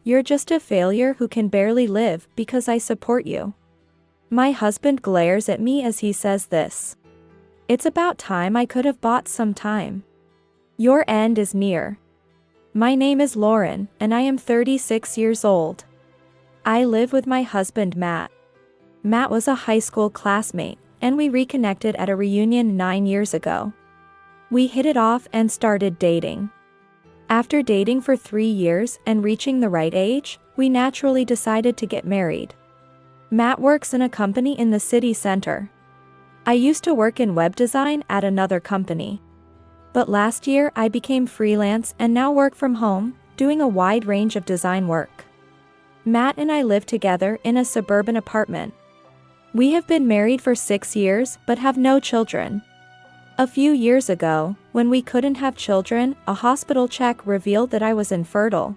You're just a failure who can barely live because I support you. My husband glares at me as he says this. It's about time I could have bought some time. Your end is near. My name is Lauren, and I am 36 years old. I live with my husband Matt. Matt was a high school classmate, and we reconnected at a reunion 9 years ago. We hit it off and started dating. After dating for 3 years and reaching the right age, we naturally decided to get married. Matt works in a company in the city center. I used to work in web design at another company. But last year I became freelance and now work from home, doing a wide range of design work. Matt and I live together in a suburban apartment. We have been married for 6 years but have no children. A few years ago, when we couldn't have children, a hospital check revealed that I was infertile.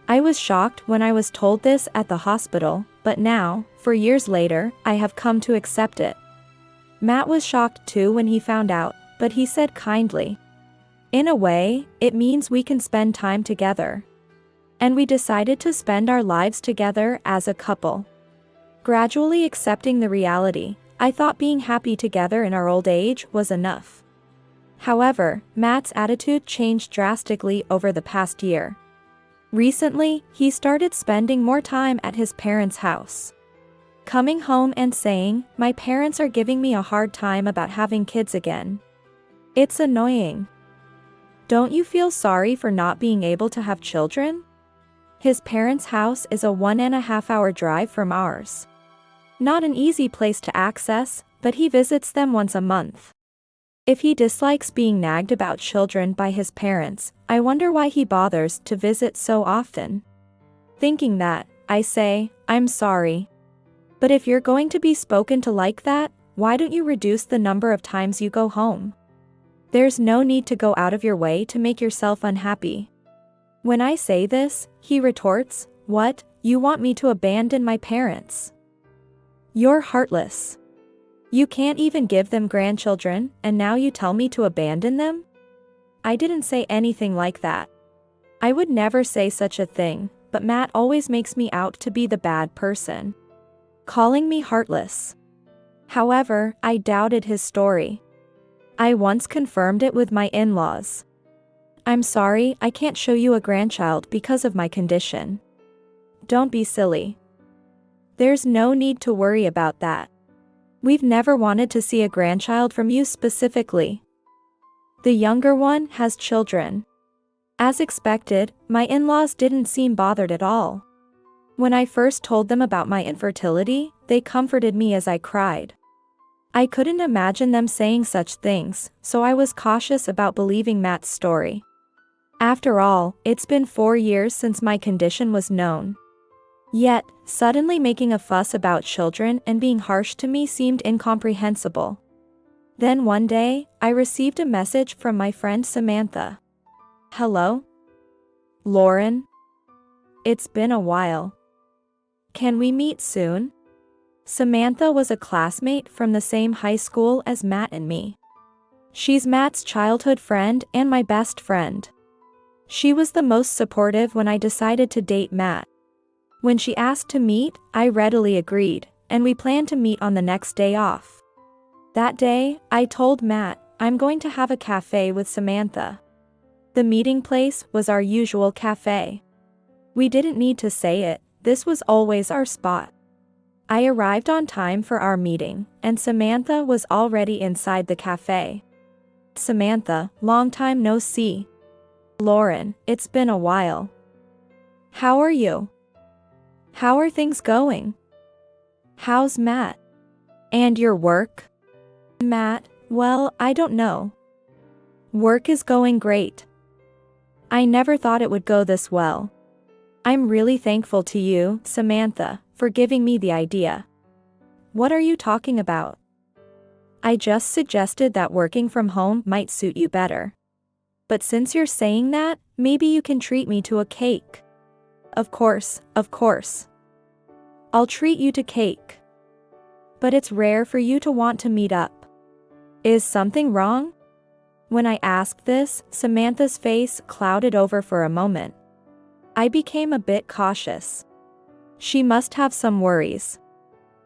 I was shocked when I was told this at the hospital, but now, 4 years later, I have come to accept it. Matt was shocked too when he found out, but he said kindly, "In a way, it means we can spend time together." And we decided to spend our lives together as a couple. Gradually accepting the reality, I thought being happy together in our old age was enough. However, Matt's attitude changed drastically over the past year. Recently, he started spending more time at his parents' house. Coming home and saying, "My parents are giving me a hard time about having kids again. It's annoying. Don't you feel sorry for not being able to have children?" His parents' house is a 1.5-hour drive from ours. Not an easy place to access, but he visits them once a month. If he dislikes being nagged about children by his parents, I wonder why he bothers to visit so often. Thinking that, I say, "I'm sorry. But if you're going to be spoken to like that, why don't you reduce the number of times you go home? There's no need to go out of your way to make yourself unhappy." When I say this, he retorts, "What, you want me to abandon my parents? You're heartless. You can't even give them grandchildren, and now you tell me to abandon them?" I didn't say anything like that. I would never say such a thing, but Matt always makes me out to be the bad person, calling me heartless. However, I doubted his story. I once confirmed it with my in-laws. "I'm sorry, I can't show you a grandchild because of my condition." Don't be silly. There's no need to worry about that. We've never wanted to see a grandchild from you specifically. The younger one has children. As expected, my in-laws didn't seem bothered at all. When I first told them about my infertility, they comforted me as I cried. I couldn't imagine them saying such things, so I was cautious about believing Matt's story. After all, it's been 4 years since my condition was known. Yet, suddenly making a fuss about children and being harsh to me seemed incomprehensible. Then one day, I received a message from my friend Samantha. "Hello? Lauren? It's been a while. Can we meet soon?" Samantha was a classmate from the same high school as Matt and me. She's Matt's childhood friend and my best friend. She was the most supportive when I decided to date Matt. When she asked to meet, I readily agreed, and we planned to meet on the next day off. That day, I told Matt, "I'm going to have a cafe with Samantha." The meeting place was our usual cafe. We didn't need to say it, this was always our spot. I arrived on time for our meeting, and Samantha was already inside the cafe. "Samantha, long time no see." "Lauren, it's been a while. How are you? How are things going? How's Matt? And your work?" "Matt, well, I don't know. Work is going great. I never thought it would go this well. I'm really thankful to you, Samantha, for giving me the idea." "What are you talking about?" "I just suggested that working from home might suit you better. But since you're saying that, maybe you can treat me to a cake." Of course. I'll treat you to cake. But it's rare for you to want to meet up. Is something wrong?" When I asked this, Samantha's face clouded over for a moment. I became a bit cautious. She must have some worries.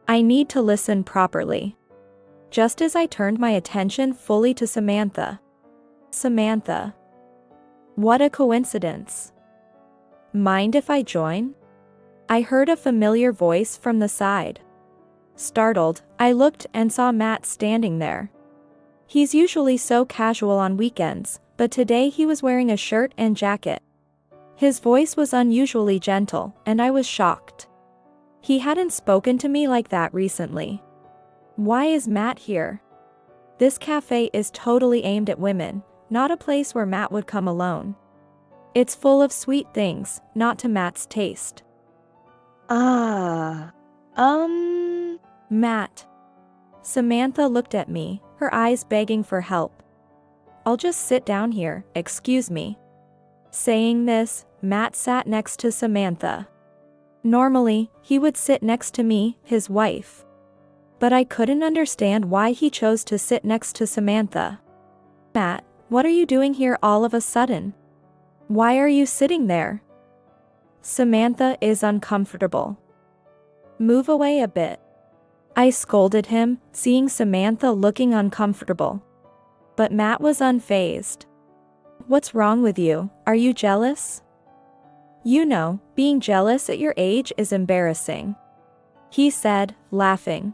I need to listen properly. Just as I turned my attention fully to Samantha. Samantha. What a coincidence. Mind if I join? I heard a familiar voice from the side. Startled, I looked and saw Matt standing there. He's usually so casual on weekends, but today he was wearing a shirt and jacket. His voice was unusually gentle, and I was shocked. He hadn't spoken to me like that recently. Why is Matt here? This cafe is totally aimed at women, not a place where Matt would come alone. It's full of sweet things, not to Matt's taste. Matt. Samantha looked at me, her eyes begging for help. I'll just sit down here, excuse me. Saying this, Matt sat next to Samantha. Normally, he would sit next to me, his wife. But I couldn't understand why he chose to sit next to Samantha. Matt, what are you doing here all of a sudden? Why are you sitting there? Samantha is uncomfortable. Move away a bit. I scolded him, seeing Samantha looking uncomfortable. But Matt was unfazed. What's wrong with you? Are you jealous? You know, being jealous at your age is embarrassing. He said, laughing.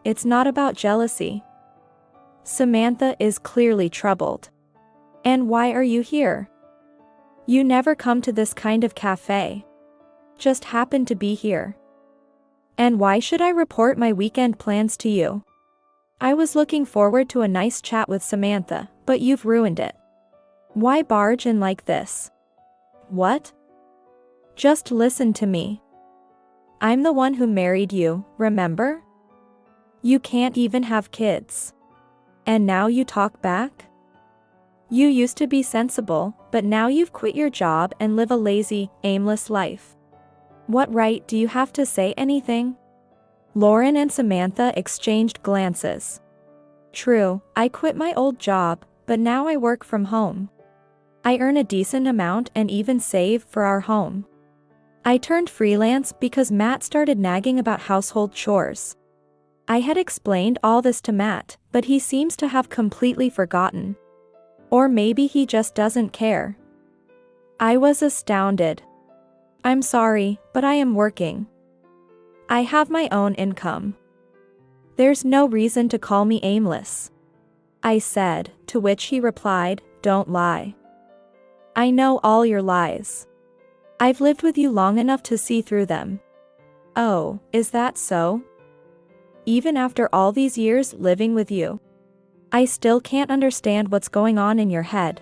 It's not about jealousy. Samantha is clearly troubled. And why are you here? You never come to this kind of cafe. Just happen to be here. And why should I report my weekend plans to you? I was looking forward to a nice chat with Samantha, but you've ruined it. Why barge in like this? What? Just listen to me. I'm the one who married you, remember? You can't even have kids. And now you talk back? You used to be sensible, but now you've quit your job and live a lazy, aimless life. What right do you have to say anything? Lauren and Samantha exchanged glances. True, I quit my old job, but now I work from home. I earn a decent amount and even save for our home. I turned freelance because Matt started nagging about household chores. I had explained all this to Matt, but he seems to have completely forgotten. Or maybe he just doesn't care. I was astounded. I'm sorry, but I am working. I have my own income. There's no reason to call me aimless. I said, to which he replied, don't lie. I know all your lies. I've lived with you long enough to see through them. Oh, is that so? Even after all these years living with you, I still can't understand what's going on in your head.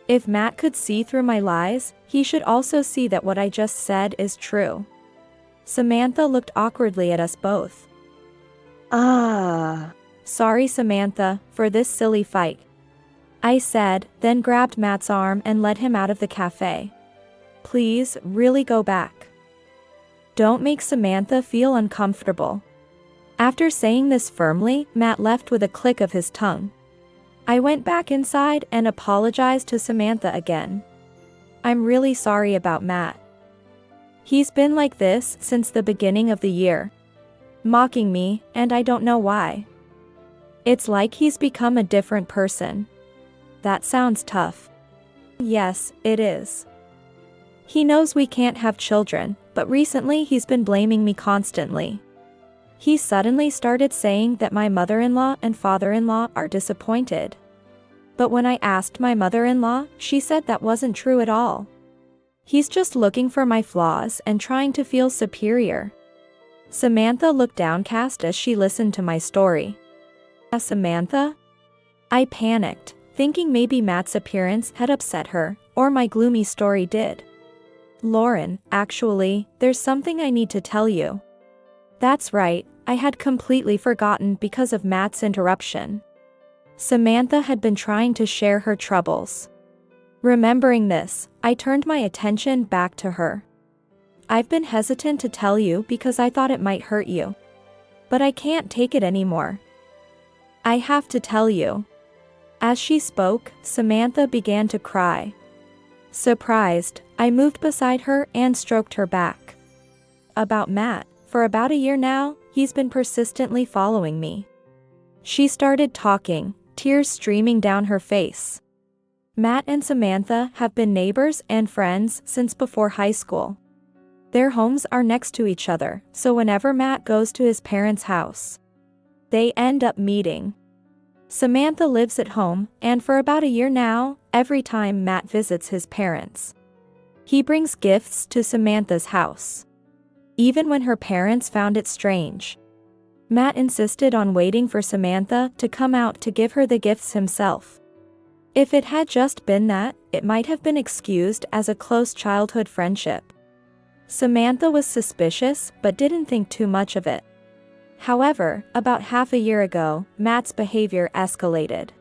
If Matt could see through my lies, he should also see that what I just said is true. Samantha looked awkwardly at us both. Sorry, Samantha, for this silly fight. I said, then grabbed Matt's arm and led him out of the cafe. Please, really go back. Don't make Samantha feel uncomfortable. After saying this firmly, Matt left with a click of his tongue. I went back inside and apologized to Samantha again. I'm really sorry about Matt. He's been like this since the beginning of the year. Mocking me, and I don't know why. It's like he's become a different person. That sounds tough. Yes, it is. He knows we can't have children, but recently he's been blaming me constantly. He suddenly started saying that my mother-in-law and father-in-law are disappointed. But when I asked my mother-in-law, she said that wasn't true at all. He's just looking for my flaws and trying to feel superior. Samantha looked downcast as she listened to my story. Samantha? I panicked, thinking maybe Matt's appearance had upset her, or my gloomy story did. Lauren, actually, there's something I need to tell you. That's right, I had completely forgotten because of Matt's interruption. Samantha had been trying to share her troubles. Remembering this, I turned my attention back to her. I've been hesitant to tell you because I thought it might hurt you. But I can't take it anymore. I have to tell you. As she spoke, Samantha began to cry. Surprised, I moved beside her and stroked her back. About Matt, for about a year now, he's been persistently following me. She started talking, tears streaming down her face. Matt and Samantha have been neighbors and friends since before high school. Their homes are next to each other, so whenever Matt goes to his parents' house, they end up meeting. Samantha lives at home, and for about a year now, every time Matt visits his parents, he brings gifts to Samantha's house. Even when her parents found it strange, Matt insisted on waiting for Samantha to come out to give her the gifts himself. If it had just been that, it might have been excused as a close childhood friendship. Samantha was suspicious but didn't think too much of it. However, about half a year ago, Matt's behavior escalated.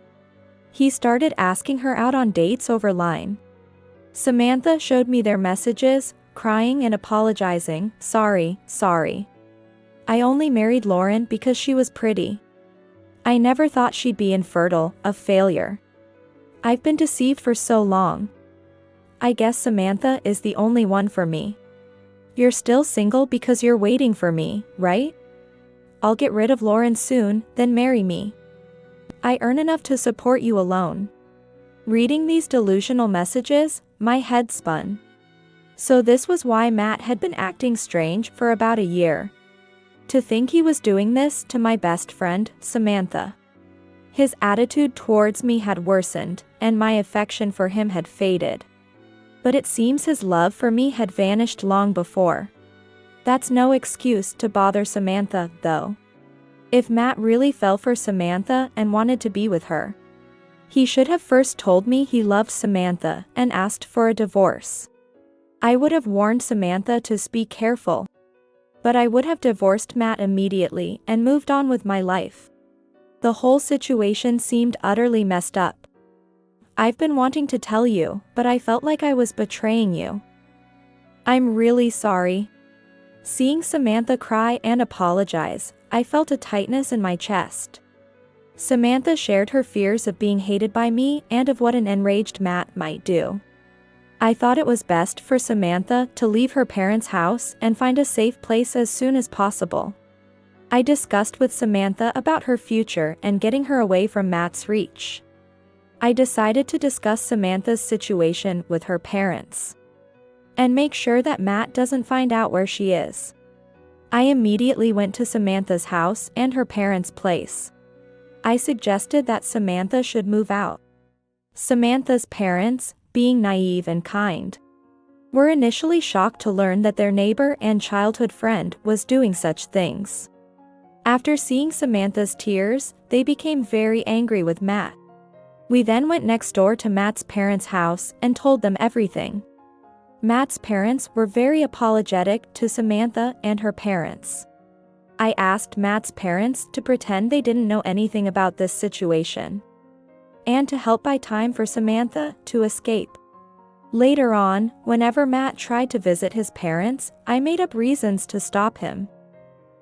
He started asking her out on dates over line. Samantha showed me their messages, crying and apologizing, sorry. I only married Lauren because she was pretty. I never thought she'd be infertile, a failure. I've been deceived for so long. I guess Samantha is the only one for me. You're still single because you're waiting for me, right? I'll get rid of Lauren soon, then marry me. I earn enough to support you alone. Reading these delusional messages, my head spun. So this was why Matt had been acting strange for about a year. To think he was doing this to my best friend, Samantha. His attitude towards me had worsened, and my affection for him had faded. But it seems his love for me had vanished long before. That's no excuse to bother Samantha, though. If Matt really fell for Samantha and wanted to be with her, he should have first told me he loved Samantha and asked for a divorce. I would have warned Samantha to be careful. But I would have divorced Matt immediately and moved on with my life. The whole situation seemed utterly messed up. I've been wanting to tell you, but I felt like I was betraying you. I'm really sorry. Seeing Samantha cry and apologize, I felt a tightness in my chest. Samantha shared her fears of being hated by me and of what an enraged Matt might do. I thought it was best for Samantha to leave her parents' house and find a safe place as soon as possible. I discussed with Samantha about her future and getting her away from Matt's reach. I decided to discuss Samantha's situation with her parents and make sure that Matt doesn't find out where she is. I immediately went to Samantha's house and her parents' place. I suggested that Samantha should move out. Samantha's parents, being naive and kind, were initially shocked to learn that their neighbor and childhood friend was doing such things. After seeing Samantha's tears, they became very angry with Matt. We then went next door to Matt's parents' house and told them everything. Matt's parents were very apologetic to Samantha and her parents. I asked Matt's parents to pretend they didn't know anything about this situation, and to help buy time for Samantha to escape. Later on, whenever Matt tried to visit his parents, I made up reasons to stop him.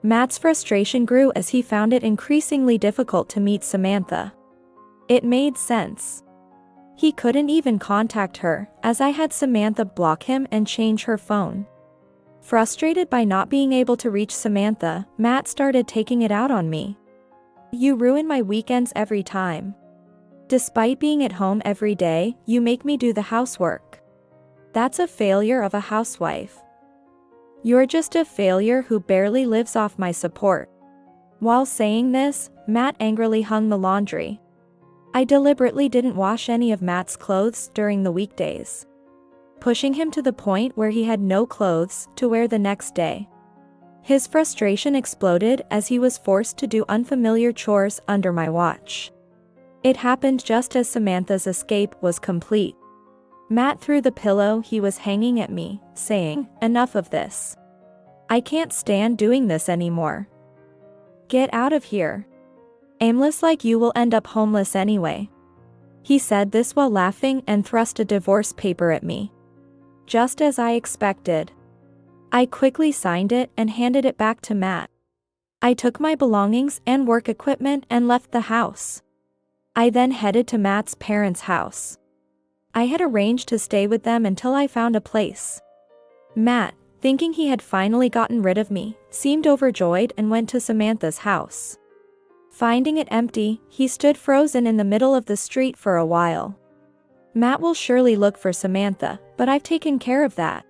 Matt's frustration grew as he found it increasingly difficult to meet Samantha. It made sense. He couldn't even contact her, as I had Samantha block him and change her phone. Frustrated by not being able to reach Samantha, Matt started taking it out on me. You ruin my weekends every time. Despite being at home every day, you make me do the housework. That's a failure of a housewife. You're just a failure who barely lives off my support. While saying this, Matt angrily hung the laundry. I deliberately didn't wash any of Matt's clothes during the weekdays, pushing him to the point where he had no clothes to wear the next day. His frustration exploded as he was forced to do unfamiliar chores under my watch. It happened just as Samantha's escape was complete. Matt threw the pillow he was hanging at me, saying, "Enough of this. I can't stand doing this anymore. Get out of here. Aimless like you will end up homeless anyway." He said this while laughing and thrust a divorce paper at me. Just as I expected. I quickly signed it and handed it back to Matt. I took my belongings and work equipment and left the house. I then headed to Matt's parents' house. I had arranged to stay with them until I found a place. Matt, thinking he had finally gotten rid of me, seemed overjoyed and went to Samantha's house. Finding it empty, he stood frozen in the middle of the street for a while. Matt will surely look for Samantha, but I've taken care of that.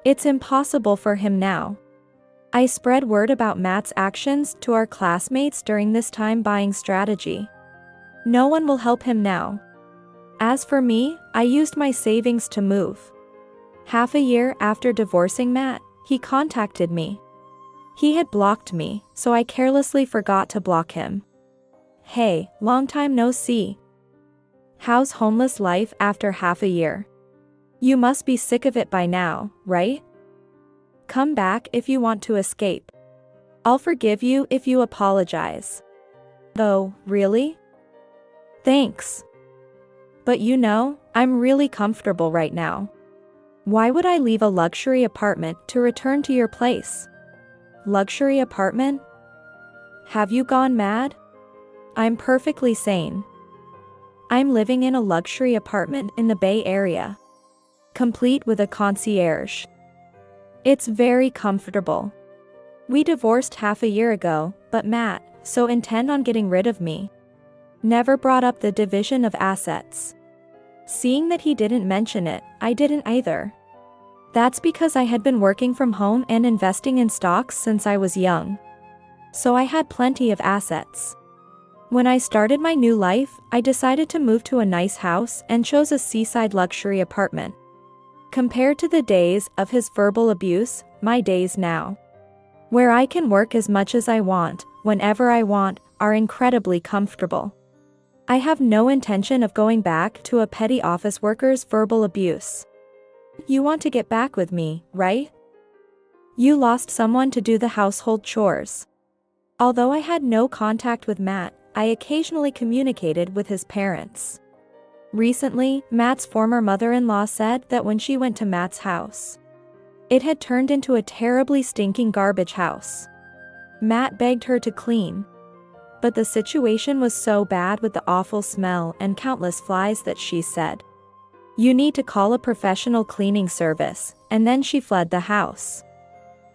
It's impossible for him now. I spread word about Matt's actions to our classmates during this time buying strategy. No one will help him now. As for me, I used my savings to move. Half a year after divorcing Matt, he contacted me. He had blocked me, so I carelessly forgot to block him. Hey, long time no see. How's homeless life after half a year? You must be sick of it by now, right? Come back if you want to escape. I'll forgive you if you apologize. Oh, really? Thanks. But you know, I'm really comfortable right now. Why would I leave a luxury apartment to return to your place? Luxury apartment? Have you gone mad? I'm perfectly sane. I'm living in a luxury apartment in the Bay Area, complete with a concierge. It's very comfortable. We divorced half a year ago, but Matt, so intent on getting rid of me, never brought up the division of assets. Seeing that he didn't mention it, I didn't either. That's because I had been working from home and investing in stocks since I was young. So I had plenty of assets. When I started my new life, I decided to move to a nice house and chose a seaside luxury apartment. Compared to the days of his verbal abuse, my days now, where I can work as much as I want, whenever I want, are incredibly comfortable. I have no intention of going back to a petty office worker's verbal abuse. You want to get back with me, right? You lost someone to do the household chores. Although I had no contact with Matt, I occasionally communicated with his parents. Recently, Matt's former mother-in-law said that when she went to Matt's house, it had turned into a terribly stinking garbage house. Matt begged her to clean. But the situation was so bad with the awful smell and countless flies that she said, "You need to call a professional cleaning service," and then she fled the house.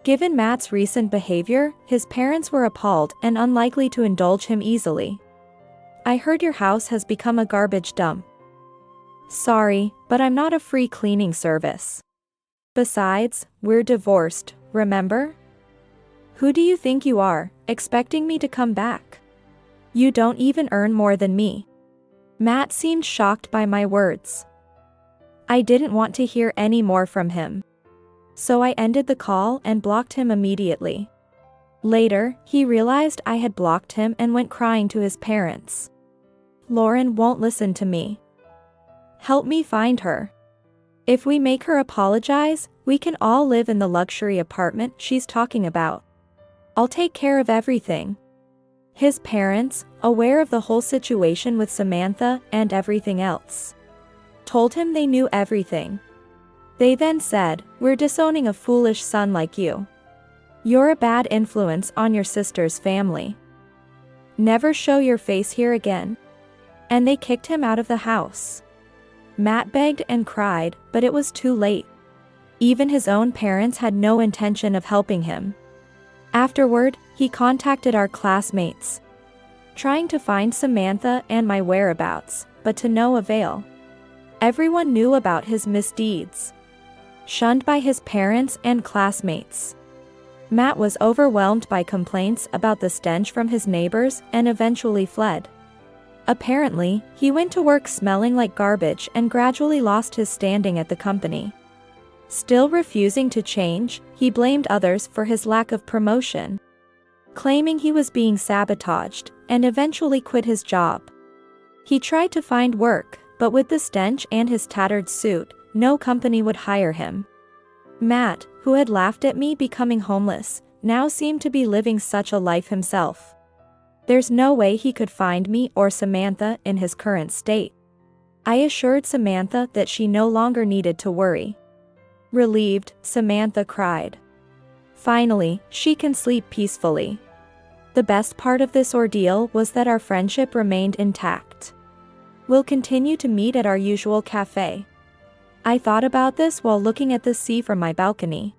Given Matt's recent behavior, his parents were appalled and unlikely to indulge him easily. I heard your house has become a garbage dump. Sorry, but I'm not a free cleaning service. Besides, we're divorced, remember? Who do you think you are, expecting me to come back? You don't even earn more than me. Matt seemed shocked by my words. I didn't want to hear any more from him. So I ended the call and blocked him immediately. Later, he realized I had blocked him and went crying to his parents. Lauren won't listen to me. Help me find her. If we make her apologize, we can all live in the luxury apartment she's talking about. I'll take care of everything. His parents, aware of the whole situation with Samantha and everything else, told him they knew everything. They then said, "We're disowning a foolish son like you. You're a bad influence on your sister's family. Never show your face here again." And they kicked him out of the house. Matt begged and cried, but it was too late. Even his own parents had no intention of helping him. Afterward, he contacted our classmates, trying to find Samantha and my whereabouts, but to no avail. Everyone knew about his misdeeds. Shunned by his parents and classmates, Matt was overwhelmed by complaints about the stench from his neighbors and eventually fled. Apparently, he went to work smelling like garbage and gradually lost his standing at the company. Still refusing to change, he blamed others for his lack of promotion, claiming he was being sabotaged, and eventually quit his job. He tried to find work, but with the stench and his tattered suit, no company would hire him. Matt, who had laughed at me becoming homeless, now seemed to be living such a life himself. There's no way he could find me or Samantha in his current state. I assured Samantha that she no longer needed to worry. Relieved, Samantha cried. Finally, she can sleep peacefully. The best part of this ordeal was that our friendship remained intact. We'll continue to meet at our usual cafe. I thought about this while looking at the sea from my balcony.